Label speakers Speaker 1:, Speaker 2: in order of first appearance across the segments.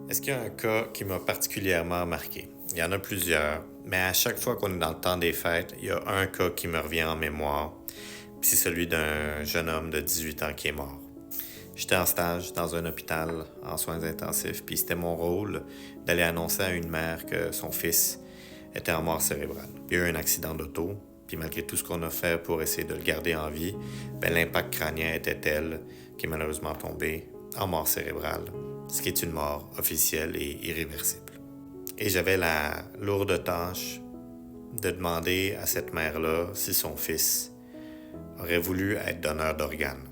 Speaker 1: Est-ce qu'il y a un cas qui m'a particulièrement marqué? Il y en a plusieurs, mais à chaque fois qu'on est dans le temps des fêtes, il y a un cas qui me revient en mémoire, puis c'est celui d'un jeune homme de 18 ans qui est mort. J'étais en stage dans un hôpital en soins intensifs, puis c'était mon rôle d'aller annoncer à une mère que son fils était en mort cérébrale. Il y a eu un accident d'auto, puis malgré tout ce qu'on a fait pour essayer de le garder en vie, l'impact crânien était tel qu'il est malheureusement tombé en mort cérébrale, ce qui est une mort officielle et irréversible. Et j'avais la lourde tâche de demander à cette mère-là si son fils aurait voulu être donneur d'organes.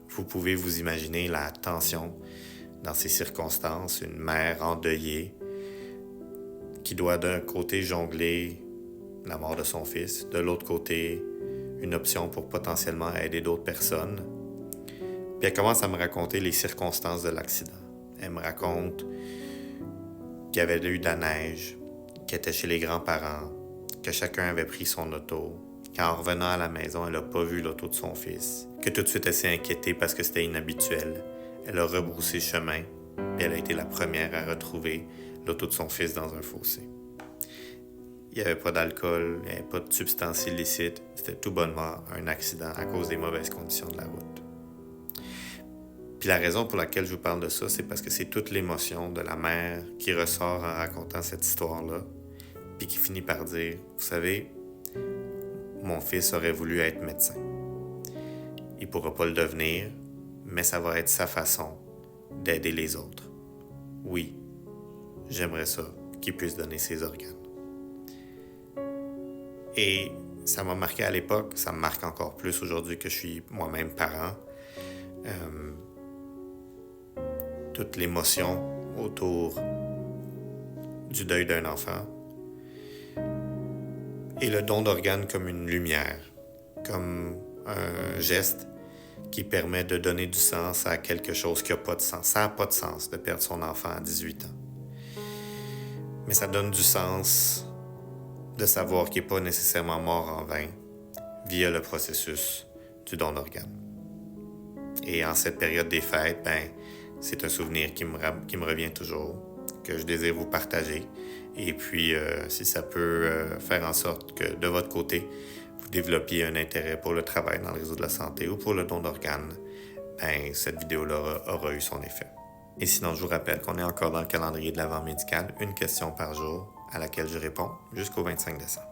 Speaker 1: Vous pouvez vous imaginer la tension dans ces circonstances, une mère endeuillée qui doit d'un côté jongler la mort de son fils, de l'autre côté une option pour potentiellement aider d'autres personnes. Puis elle commence à me raconter les circonstances de l'accident. Elle me raconte qu'il y avait eu de la neige, qu'elle était chez les grands-parents, que chacun avait pris son auto, qu'en revenant à la maison, elle n'a pas vu l'auto de son fils, que tout de suite elle s'est inquiétée parce que c'était inhabituel. Elle a rebroussé chemin, puis elle a été la première à retrouver l'auto de son fils dans un fossé. Il n'y avait pas d'alcool, il n'y avait pas de substances illicites, c'était tout bonnement un accident à cause des mauvaises conditions de la route. Puis la raison pour laquelle je vous parle de ça, c'est parce que c'est toute l'émotion de la mère qui ressort en racontant cette histoire-là, puis qui finit par dire, vous savez, mon fils aurait voulu être médecin. Il ne pourra pas le devenir, mais ça va être sa façon d'aider les autres. Oui, j'aimerais ça qu'il puisse donner ses organes. Et ça m'a marqué à l'époque, ça me marque encore plus aujourd'hui que je suis moi-même parent. Toute l'émotion autour du deuil d'un enfant et le don d'organes comme une lumière, comme un geste qui permet de donner du sens à quelque chose qui n'a pas de sens. Ça n'a pas de sens de perdre son enfant à 18 ans. Mais ça donne du sens de savoir qu'il n'est pas nécessairement mort en vain via le processus du don d'organes. Et en cette période des fêtes, c'est un souvenir qui me revient toujours, que je désire vous partager. Et puis, si ça peut faire en sorte que de votre côté, vous développiez un intérêt pour le travail dans le réseau de la santé ou pour le don d'organes, cette vidéo-là aura eu son effet. Et sinon, je vous rappelle qu'on est encore dans le calendrier de l'Avent médical, une question par jour à laquelle je réponds jusqu'au 25 décembre.